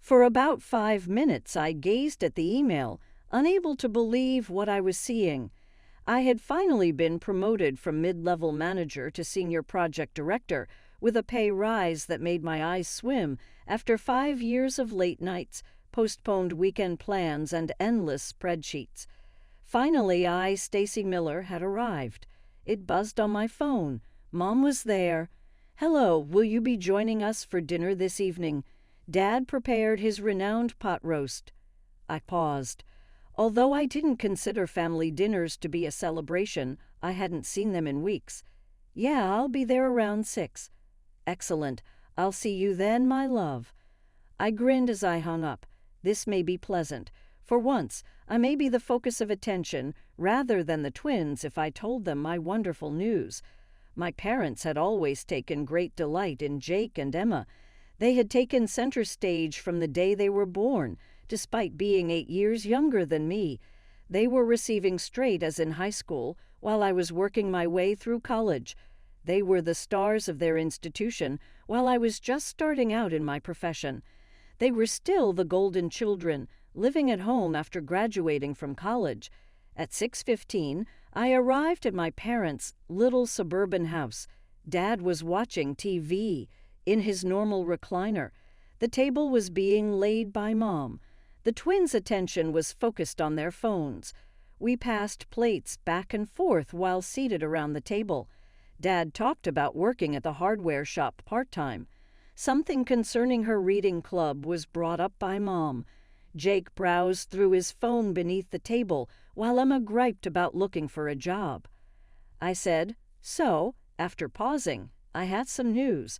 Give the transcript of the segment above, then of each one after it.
For about 5 minutes I gazed at the email, unable to believe what I was seeing. I had finally been promoted from mid-level manager to senior project director, with a pay rise that made my eyes swim after 5 years of late nights, postponed weekend plans, and endless spreadsheets. Finally, Stacy Miller, had arrived. It buzzed on my phone. Mom was there. "Hello, will you be joining us for dinner this evening? Dad prepared his renowned pot roast." I paused. Although I didn't consider family dinners to be a celebration, I hadn't seen them in weeks. "Yeah, I'll be there around 6. "Excellent. I'll see you then, my love." I grinned as I hung up. This may be pleasant. For once, I may be the focus of attention rather than the twins if I told them my wonderful news. My parents had always taken great delight in Jake and Emma. They had taken center stage from the day they were born, despite being 8 years younger than me. They were receiving straight as in high school, while I was working my way through college. They were the stars of their institution, while I was just starting out in my profession. They were still the golden children, living at home after graduating from college. At 6:15, I arrived at my parents' little suburban house. Dad was watching TV in his normal recliner. The table was being laid by Mom. The twins' attention was focused on their phones. We passed plates back and forth while seated around the table. Dad talked about working at the hardware shop part-time. Something concerning her reading club was brought up by Mom. Jake browsed through his phone beneath the table while Emma griped about looking for a job. I said, "So," after pausing, "I had some news."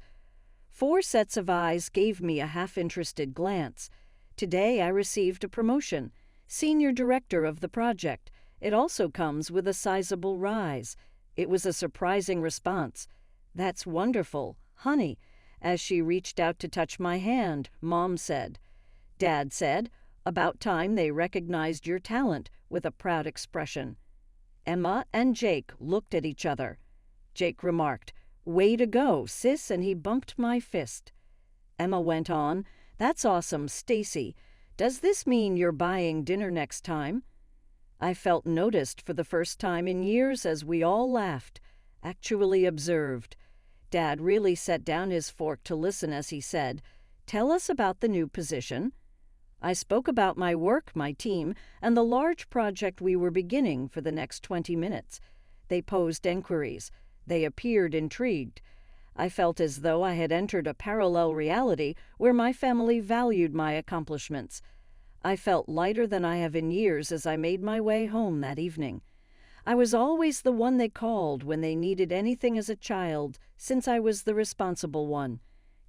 4 sets of eyes gave me a half-interested glance. Today I received a promotion, senior director of the project. It also comes with a sizable rise. It was a surprising response. "That's wonderful, honey." As she reached out to touch my hand, Mom said. Dad said, "About time they recognized your talent," with a proud expression. Emma and Jake looked at each other. Jake remarked, "Way to go, sis," and he bumped my fist. Emma went on, "That's awesome, Stacy. Does this mean you're buying dinner next time?" I felt noticed for the first time in years as we all laughed, actually observed. Dad really set down his fork to listen as he said, "Tell us about the new position." I spoke about my work, my team, and the large project we were beginning for the next 20 minutes. They posed inquiries. They appeared intrigued. I felt as though I had entered a parallel reality where my family valued my accomplishments. I felt lighter than I have in years as I made my way home that evening. I was always the one they called when they needed anything as a child, since I was the responsible one.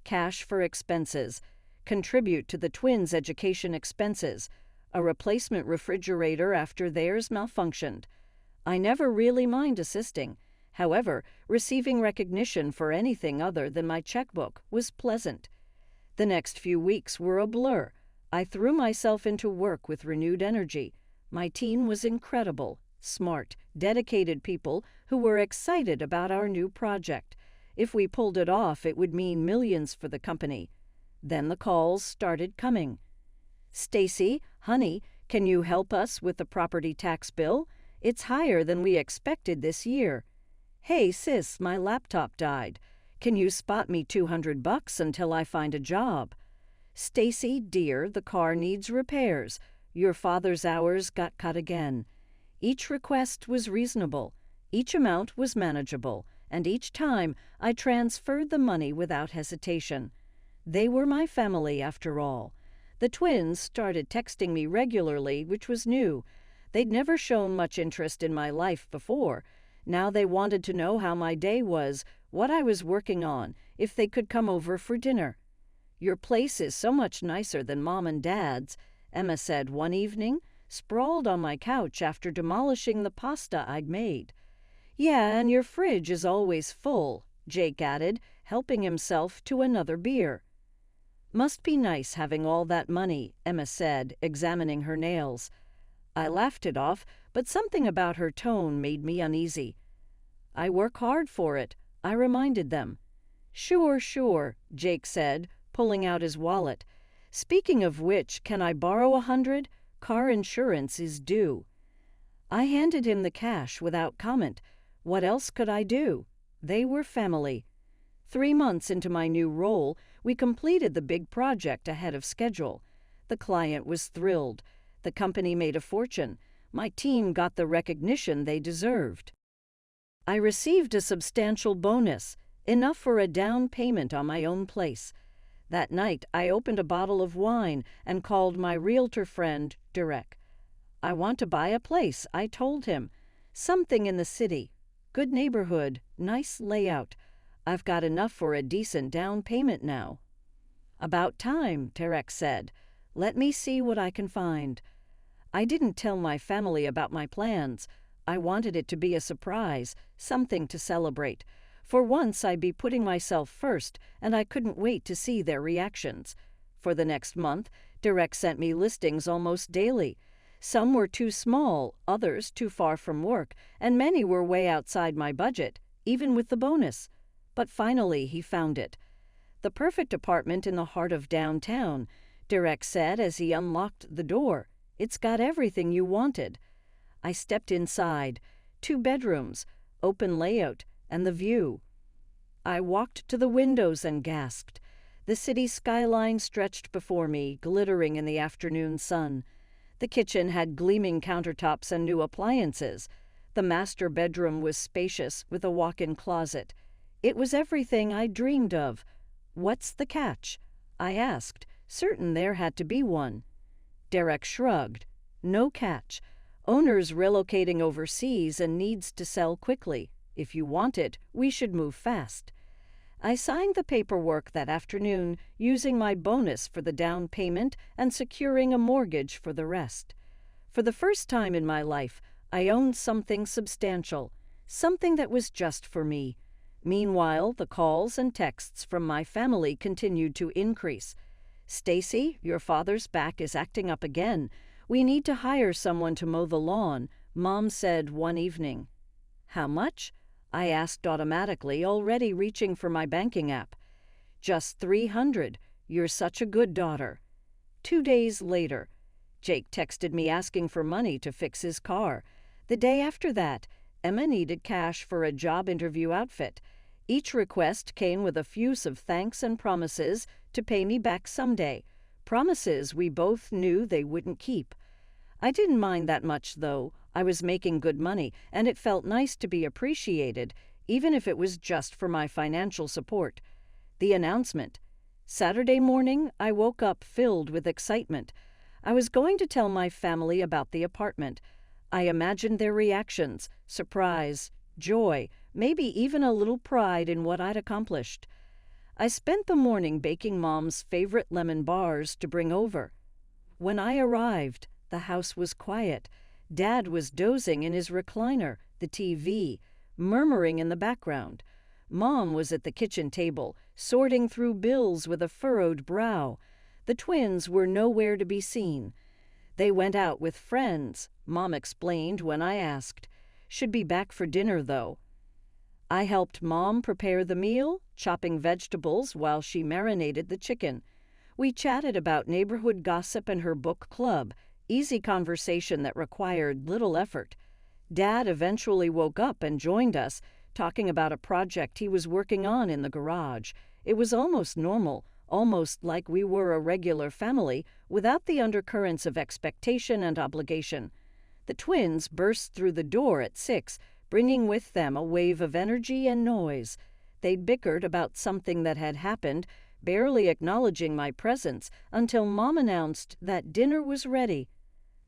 Cash for expenses. Contribute to the twins' education expenses. A replacement refrigerator after theirs malfunctioned. I never really mind assisting. However, receiving recognition for anything other than my checkbook was pleasant. The next few weeks were a blur. I threw myself into work with renewed energy. My team was incredible, smart, dedicated people who were excited about our new project. If we pulled it off, it would mean millions for the company. Then the calls started coming. "Stacy, honey, can you help us with the property tax bill? It's higher than we expected this year." "Hey, sis, my laptop died. Can you spot me $200 until I find a job?" "Stacy, dear, the car needs repairs. Your father's hours got cut again." Each request was reasonable. Each amount was manageable, and each time I transferred the money without hesitation. They were my family, after all. The twins started texting me regularly, which was new. They'd never shown much interest in my life before. Now they wanted to know how my day was, what I was working on, if they could come over for dinner. "Your place is so much nicer than Mom and Dad's," Emma said one evening, sprawled on my couch after demolishing the pasta I'd made. "Yeah, and your fridge is always full," Jake added, helping himself to another beer. "Must be nice having all that money," Emma said, examining her nails. I laughed it off, but something about her tone made me uneasy. "I work hard for it," I reminded them. Sure, Jake said, pulling out his wallet. Speaking of which, can I borrow 100? Car insurance is due. I handed him the cash without comment. What else could I do? They were family. 3 months into my new role, we completed the big project ahead of schedule. The client was thrilled. The company made a fortune. My team got the recognition they deserved. I received a substantial bonus, enough for a down payment on my own place. That night, I opened a bottle of wine and called my realtor friend, Derek. I want to buy a place, I told him. Something in the city. Good neighborhood, nice layout. I've got enough for a decent down payment now. About time, Derek said. Let me see what I can find. I didn't tell my family about my plans. I wanted it to be a surprise, something to celebrate. For once, I'd be putting myself first, and I couldn't wait to see their reactions. For the next month, Derek sent me listings almost daily. Some were too small, others too far from work, and many were way outside my budget, even with the bonus. But finally, he found it. The perfect apartment in the heart of downtown, Derek said as he unlocked the door. It's got everything you wanted. I stepped inside. 2 bedrooms, open layout, and the view. I walked to the windows and gasped. The city skyline stretched before me, glittering in the afternoon sun. The kitchen had gleaming countertops and new appliances. The master bedroom was spacious with a walk-in closet. It was everything I dreamed of. What's the catch? I asked, certain there had to be one. Derek shrugged. No catch. Owner's relocating overseas and needs to sell quickly. If you want it, we should move fast. I signed the paperwork that afternoon, using my bonus for the down payment and securing a mortgage for the rest. For the first time in my life, I owned something substantial, something that was just for me. Meanwhile, the calls and texts from my family continued to increase. Stacy, your father's back is acting up again. We need to hire someone to mow the lawn, Mom said one evening. How much? I asked automatically, already reaching for my banking app. Just 300. You're such a good daughter. 2 days later, Jake texted me asking for money to fix his car. The day after that, Emma needed cash for a job interview outfit. Each request came with effusive thanks and promises to pay me back someday. Promises we both knew they wouldn't keep. I didn't mind that much, though. I was making good money, and it felt nice to be appreciated, even if it was just for my financial support. The announcement. Saturday morning, I woke up filled with excitement. I was going to tell my family about the apartment. I imagined their reactions, surprise, joy, maybe even a little pride in what I'd accomplished. I spent the morning baking Mom's favorite lemon bars to bring over. When I arrived, the house was quiet. Dad was dozing in his recliner, the TV, murmuring in the background. Mom was at the kitchen table, sorting through bills with a furrowed brow. The twins were nowhere to be seen. They went out with friends, Mom explained when I asked. Should be back for dinner, though. I helped Mom prepare the meal, chopping vegetables while she marinated the chicken. We chatted about neighborhood gossip and her book club, easy conversation that required little effort. Dad eventually woke up and joined us, talking about a project he was working on in the garage. It was almost normal, almost like we were a regular family, without the undercurrents of expectation and obligation. The twins burst through the door at 6, bringing with them a wave of energy and noise. They'd bickered about something that had happened, barely acknowledging my presence, until Mom announced that dinner was ready.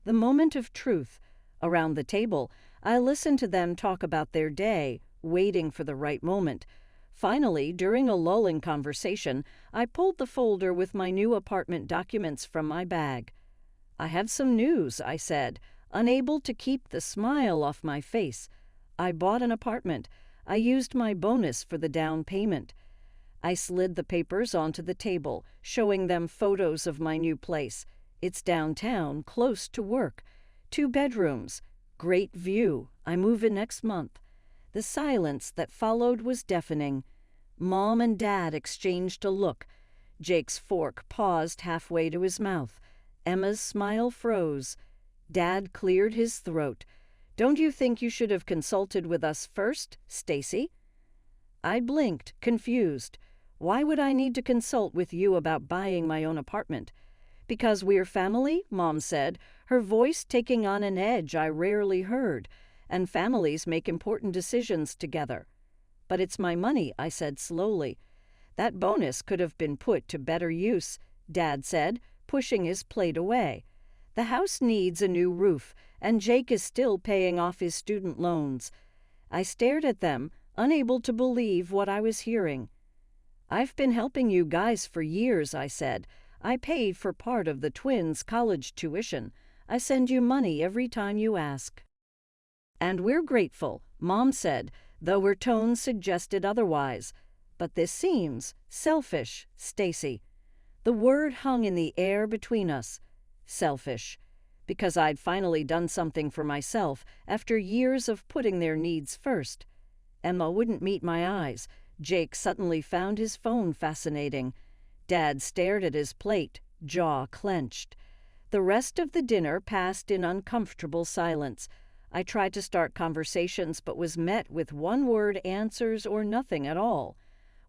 The moment of truth. Around the table, I listened to them talk about their day, waiting for the right moment. Finally, during a lull in conversation, I pulled the folder with my new apartment documents from my bag. I have some news, I said, unable to keep the smile off my face. I bought an apartment. I used my bonus for the down payment. I slid the papers onto the table, showing them photos of my new place. It's downtown, close to work. 2 bedrooms. Great view. I move in next month. The silence that followed was deafening. Mom and Dad exchanged a look. Jake's fork paused halfway to his mouth. Emma's smile froze. Dad cleared his throat. "Don't you think you should have consulted with us first, Stacy?" I blinked, confused. Why would I need to consult with you about buying my own apartment? "Because we're family," Mom said, her voice taking on an edge I rarely heard, "and families make important decisions together." "But it's my money," I said slowly. "That bonus could have been put to better use," Dad said, pushing his plate away. "The house needs a new roof, and Jake is still paying off his student loans." I stared at them, unable to believe what I was hearing. "I've been helping you guys for years," I said. "I paid for part of the twins' college tuition. I send you money every time you ask." "And we're grateful," Mom said, though her tone suggested otherwise. "But this seems selfish, Stacy." The word hung in the air between us. Selfish. Because I'd finally done something for myself after years of putting their needs first. Emma wouldn't meet my eyes. Jake suddenly found his phone fascinating. Dad stared at his plate, jaw clenched. The rest of the dinner passed in uncomfortable silence. I tried to start conversations but was met with one-word answers or nothing at all.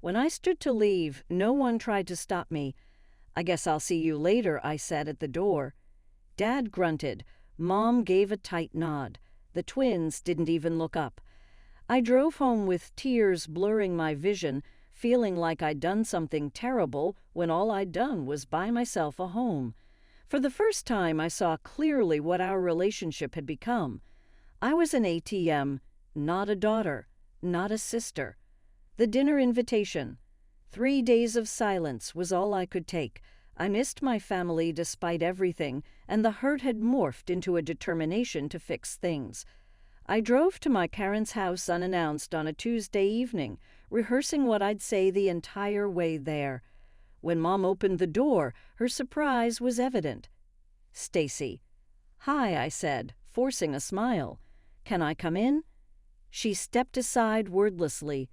When I stood to leave, no one tried to stop me. "I guess I'll see you later," I said at the door. Dad grunted. Mom gave a tight nod. The twins didn't even look up. I drove home with tears blurring my vision, feeling like I'd done something terrible when all I'd done was buy myself a home. For the first time, I saw clearly what our relationship had become. I was an ATM, not a daughter, not a sister. The dinner invitation. 3 days of silence was all I could take. I missed my family despite everything, and the hurt had morphed into a determination to fix things. I drove to my parents' house unannounced on a Tuesday evening, rehearsing what I'd say the entire way there. When Mom opened the door, her surprise was evident. "Stacy." "Hi," I said, forcing a smile. "Can I come in?" She stepped aside wordlessly.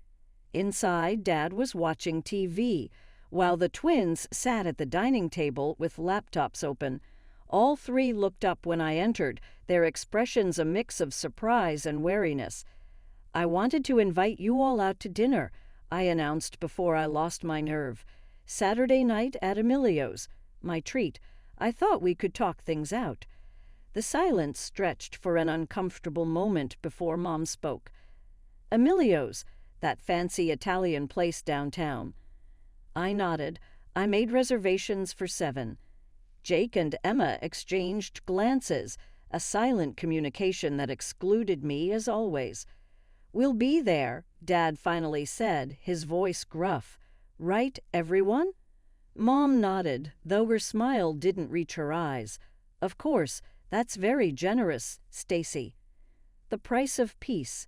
Inside, Dad was watching TV, while the twins sat at the dining table with laptops open. All three looked up when I entered, their expressions a mix of surprise and wariness. "I wanted to invite you all out to dinner," I announced before I lost my nerve. "Saturday night at Emilio's. My treat. I thought we could talk things out." The silence stretched for an uncomfortable moment before Mom spoke. "Emilio's, that fancy Italian place downtown." I nodded. I made reservations for 7. Jake and Emma exchanged glances, a silent communication that excluded me as always. "We'll be there," Dad finally said, his voice gruff. "Right, everyone?" Mom nodded, though her smile didn't reach her eyes. "Of course, that's very generous, Stacy." The price of peace.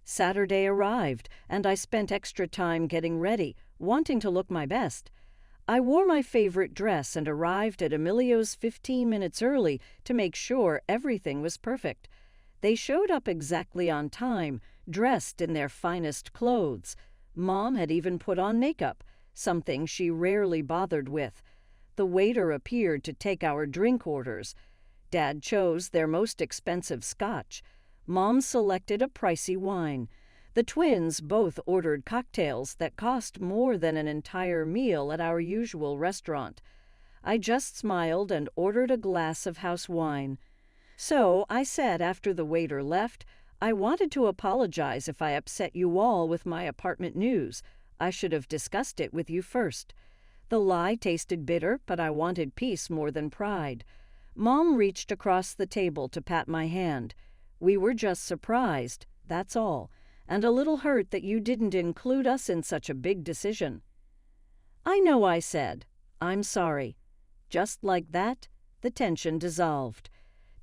Saturday arrived, and I spent extra time getting ready, wanting to look my best. I wore my favorite dress and arrived at Emilio's 15 minutes early to make sure everything was perfect. They showed up exactly on time, dressed in their finest clothes. Mom had even put on makeup, something she rarely bothered with. The waiter appeared to take our drink orders. Dad chose their most expensive scotch. Mom selected a pricey wine. The twins both ordered cocktails that cost more than an entire meal at our usual restaurant. I just smiled and ordered a glass of house wine. "So," I said after the waiter left, "I wanted to apologize if I upset you all with my apartment news. I should have discussed it with you first." The lie tasted bitter, but I wanted peace more than pride. Mom reached across the table to pat my hand. "We were just surprised, that's all, and a little hurt that you didn't include us in such a big decision." "I know," I said. "I'm sorry." Just like that, the tension dissolved.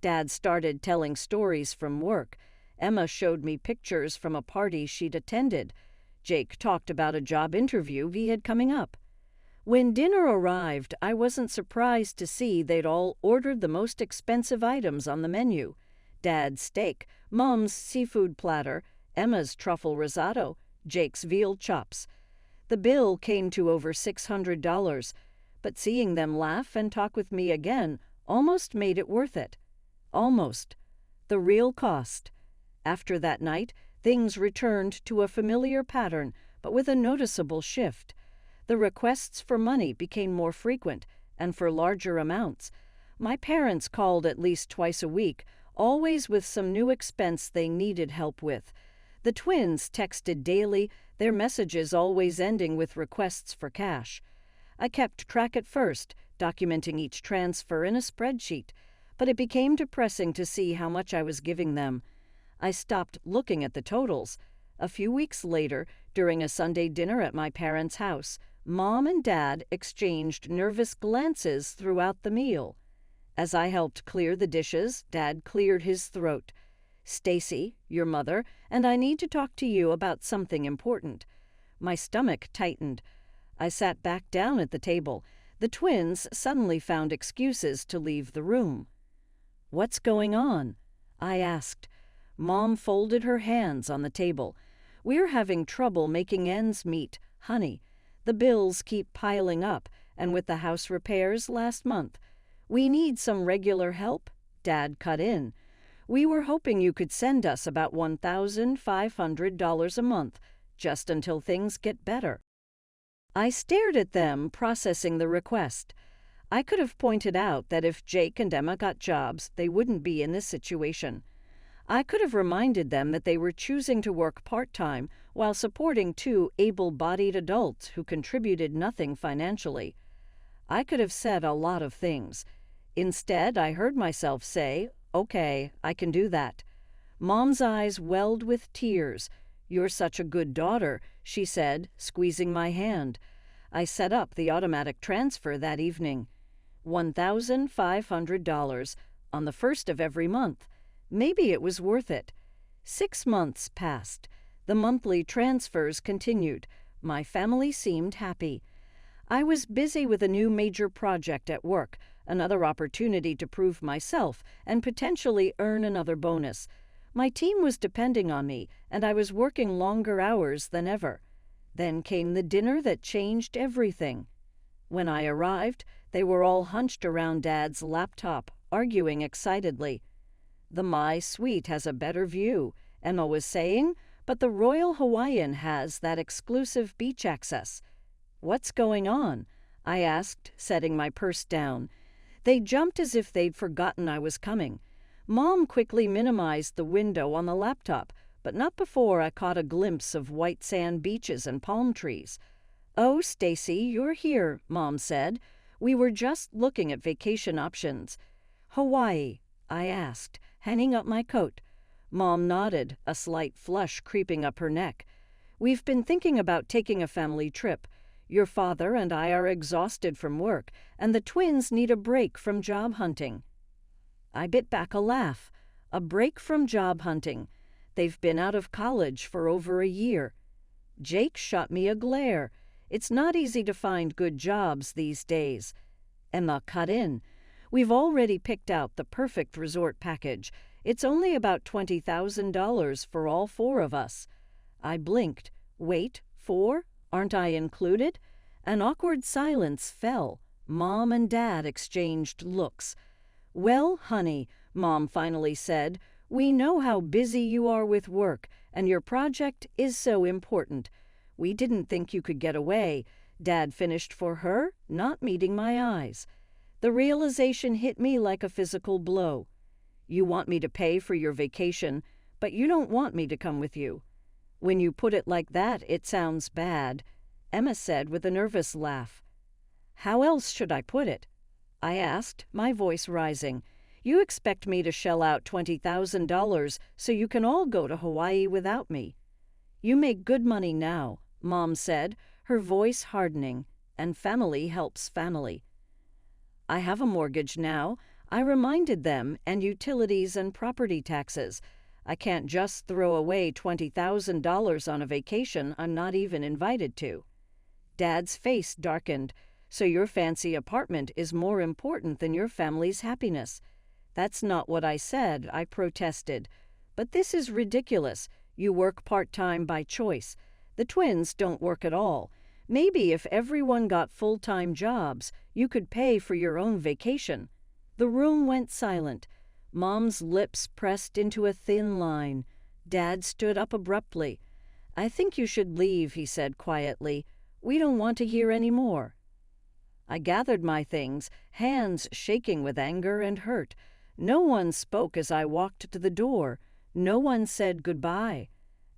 Dad started telling stories from work. Emma showed me pictures from a party she'd attended. Jake talked about a job interview he had coming up. When dinner arrived, I wasn't surprised to see they'd all ordered the most expensive items on the menu. Dad's steak, Mom's seafood platter, Emma's truffle risotto, Jake's veal chops. The bill came to over $600, but seeing them laugh and talk with me again almost made it worth it. Almost. The real cost. After that night, things returned to a familiar pattern, but with a noticeable shift. The requests for money became more frequent, and for larger amounts. My parents called at least twice a week, always with some new expense they needed help with. The twins texted daily, their messages always ending with requests for cash. I kept track at first, documenting each transfer in a spreadsheet, but it became depressing to see how much I was giving them. I stopped looking at the totals. A few weeks later, during a Sunday dinner at my parents' house, Mom and Dad exchanged nervous glances throughout the meal. As I helped clear the dishes, Dad cleared his throat. "Stacy, your mother, and I need to talk to you about something important." My stomach tightened. I sat back down at the table. The twins suddenly found excuses to leave the room. "What's going on?" I asked. Mom folded her hands on the table. "We're having trouble making ends meet, honey. The bills keep piling up, and with the house repairs last month. We need some regular help," Dad cut in. "We were hoping you could send us about $1,500 a month, just until things get better." I stared at them, processing the request. I could have pointed out that if Jake and Emma got jobs, they wouldn't be in this situation. I could have reminded them that they were choosing to work part-time while supporting two able-bodied adults who contributed nothing financially. I could have said a lot of things. Instead, I heard myself say, "Okay, I can do that." Mom's eyes welled with tears. "You're such a good daughter," she said, squeezing my hand. I set up the automatic transfer that evening. $1,500 on the first of every month. Maybe it was worth it. 6 months passed. The monthly transfers continued. My family seemed happy. I was busy with a new major project at work, another opportunity to prove myself and potentially earn another bonus. My team was depending on me, and I was working longer hours than ever. Then came the dinner that changed everything. When I arrived, they were all hunched around Dad's laptop, arguing excitedly. "The My Suite has a better view," Emma was saying, "but the Royal Hawaiian has that exclusive beach access." "What's going on?" I asked, setting my purse down. They jumped as if they'd forgotten I was coming. Mom quickly minimized the window on the laptop, but not before I caught a glimpse of white sand beaches and palm trees. "Oh, Stacy, you're here," Mom said. "We were just looking at vacation options." "Hawaii?" I asked, hanging up my coat. Mom nodded, a slight flush creeping up her neck. "We've been thinking about taking a family trip. Your father and I are exhausted from work, and the twins need a break from job hunting." I bit back a laugh. A break from job hunting. They've been out of college for over a year. Jake shot me a glare. It's not easy to find good jobs these days. Emma cut in. "We've already picked out the perfect resort package. It's only about $20,000 for all 4 of us." I blinked. "Wait, 4? Aren't I included?" An awkward silence fell. Mom and Dad exchanged looks. "Well, honey," Mom finally said, "we know how busy you are with work, and your project is so important. We didn't think you could get away." Dad finished for her, not meeting my eyes. The realization hit me like a physical blow. "You want me to pay for your vacation, but you don't want me to come with you." "When you put it like that, it sounds bad," Emma said with a nervous laugh. "How else should I put it?" I asked, my voice rising. "You expect me to shell out $20,000 so you can all go to Hawaii without me." "You make good money now," Mom said, her voice hardening, "and family helps family." "I have a mortgage now," I reminded them, "and utilities and property taxes. I can't just throw away $20,000 on a vacation I'm not even invited to." Dad's face darkened. "So your fancy apartment is more important than your family's happiness." "That's not what I said," I protested. "But this is ridiculous. You work part-time by choice. The twins don't work at all. Maybe if everyone got full-time jobs, you could pay for your own vacation." The room went silent. Mom's lips pressed into a thin line. Dad stood up abruptly. "I think you should leave," he said quietly. "We don't want to hear any more." I gathered my things, hands shaking with anger and hurt. No one spoke as I walked to the door. No one said goodbye.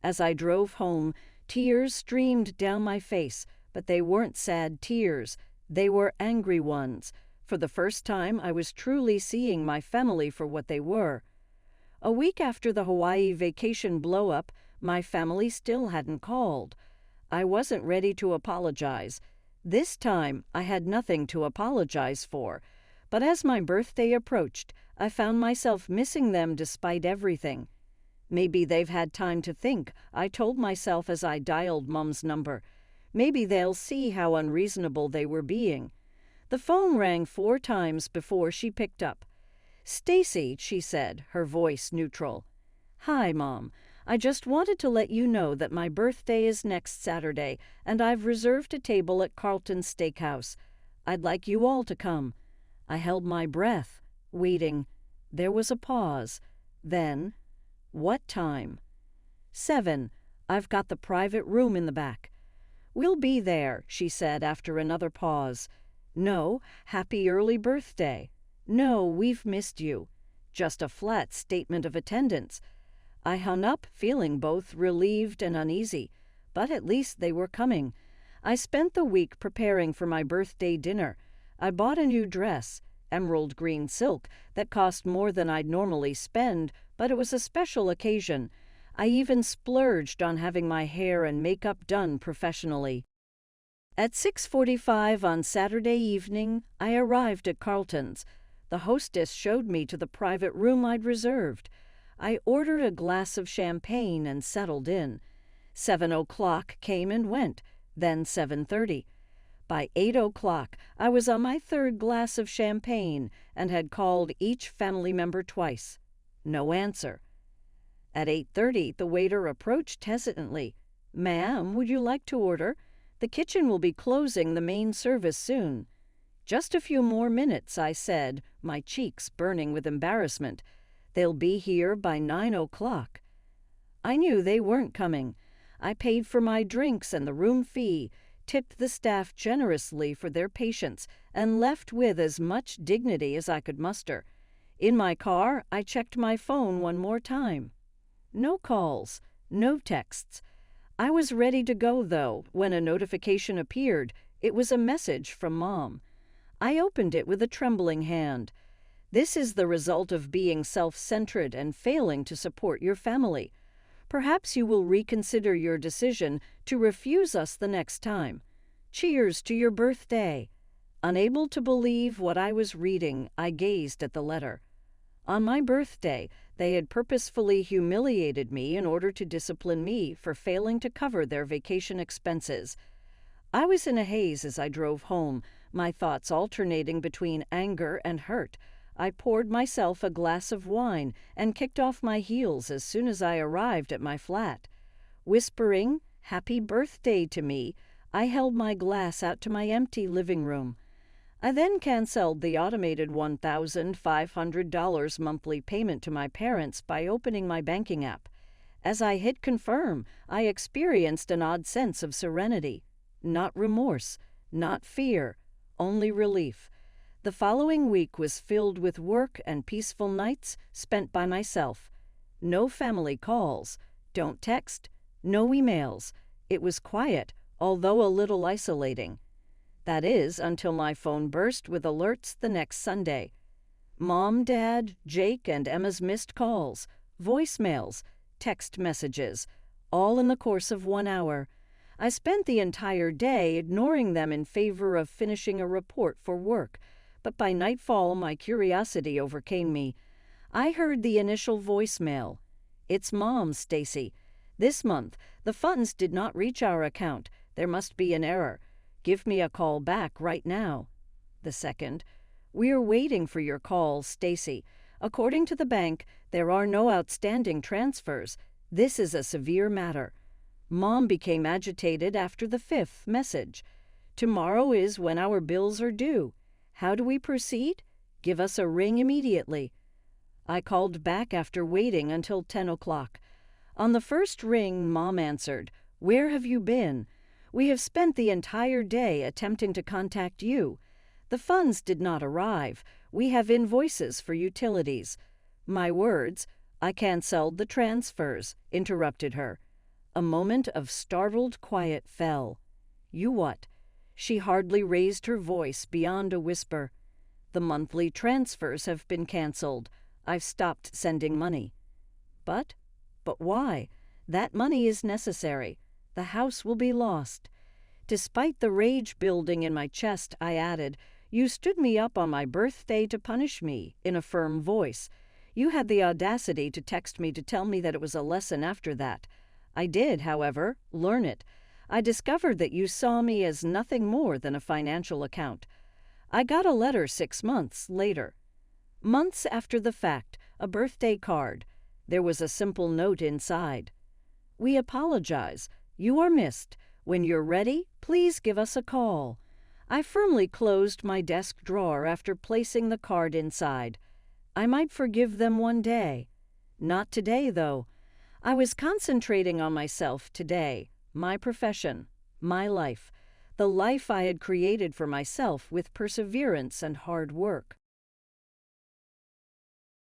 As I drove home, tears streamed down my face, but they weren't sad tears. They were angry ones. For the first time, I was truly seeing my family for what they were. A week after the Hawaii vacation blow-up, my family still hadn't called. I wasn't ready to apologize. This time, I had nothing to apologize for. But as my birthday approached, I found myself missing them despite everything. "Maybe they've had time to think," I told myself as I dialed Mom's number. "Maybe they'll see how unreasonable they were being." The phone rang 4 times before she picked up. "Stacy," she said, her voice neutral. "Hi, Mom. I just wanted to let you know that my birthday is next Saturday, and I've reserved a table at Carlton's Steakhouse. I'd like you all to come." I held my breath, waiting. There was a pause. Then, "What time?" 7. "I've got the private room in the back." "We'll be there," she said after another pause. "No, happy early birthday." "No, we've missed you." Just a flat statement of attendance. I hung up, feeling both relieved and uneasy, but at least they were coming. I spent the week preparing for my birthday dinner. I bought a new dress, emerald green silk, that cost more than I'd normally spend, but it was a special occasion. I even splurged on having my hair and makeup done professionally. At 6:45 on Saturday evening, I arrived at Carlton's. The hostess showed me to the private room I'd reserved. I ordered a glass of champagne and settled in. 7:00 came and went, then 7:30. By 8:00, I was on my 3rd glass of champagne and had called each family member twice. No answer. At 8:30, the waiter approached hesitantly. "Ma'am, would you like to order? The kitchen will be closing the main service soon." "Just a few more minutes," I said, my cheeks burning with embarrassment. "They'll be here by 9:00. I knew they weren't coming. I paid for my drinks and the room fee, tipped the staff generously for their patience, and left with as much dignity as I could muster. In my car, I checked my phone one more time. No calls, no texts. I was ready to go, though, when a notification appeared. It was a message from Mom. I opened it with a trembling hand. "This is the result of being self-centered and failing to support your family. Perhaps you will reconsider your decision to refuse us the next time. Cheers to your birthday." Unable to believe what I was reading, I gazed at the letter. On my birthday, they had purposefully humiliated me in order to discipline me for failing to cover their vacation expenses. I was in a haze as I drove home, my thoughts alternating between anger and hurt. I poured myself a glass of wine and kicked off my heels as soon as I arrived at my flat. Whispering, "Happy birthday" to me, I held my glass out to my empty living room. I then canceled the automated $1,500 monthly payment to my parents by opening my banking app. As I hit confirm, I experienced an odd sense of serenity. Not remorse, not fear, only relief. The following week was filled with work and peaceful nights spent by myself. No family calls, don't text, no emails. It was quiet, although a little isolating. That is, until my phone burst with alerts the next Sunday. Mom, Dad, Jake, and Emma's missed calls, voicemails, text messages, all in the course of 1 hour. I spent the entire day ignoring them in favor of finishing a report for work, but by nightfall my curiosity overcame me. I heard the initial voicemail. "It's Mom, Stacy. This month, the funds did not reach our account. There must be an error. Give me a call back right now." The second, "We're waiting for your call, Stacy. According to the bank, there are no outstanding transfers. This is a severe matter." Mom became agitated after the fifth message. Tomorrow is when our bills are due. How do we proceed? Give us a ring immediately. I called back after waiting until 10 o'clock. On the first ring, Mom answered, "Where have you been? We have spent the entire day attempting to contact you. The funds did not arrive. We have invoices for utilities." My words, "I canceled the transfers," interrupted her. A moment of startled quiet fell. "You what?" She hardly raised her voice beyond a whisper. "The monthly transfers have been canceled. I've stopped sending money." But why? That money is necessary. The house will be lost." Despite the rage building in my chest, I added, "You stood me up on my birthday to punish me," in a firm voice. "You had the audacity to text me to tell me that it was a lesson after that. I did, however, learn it. I discovered that you saw me as nothing more than a financial account. I got a letter 6 months later. Months after the fact, a birthday card. There was a simple note inside. "We apologize. You are missed. When you're ready, please give us a call." I firmly closed my desk drawer after placing the card inside. I might forgive them one day. Not today, though. I was concentrating on myself today, my profession, my life, the life I had created for myself with perseverance and hard work.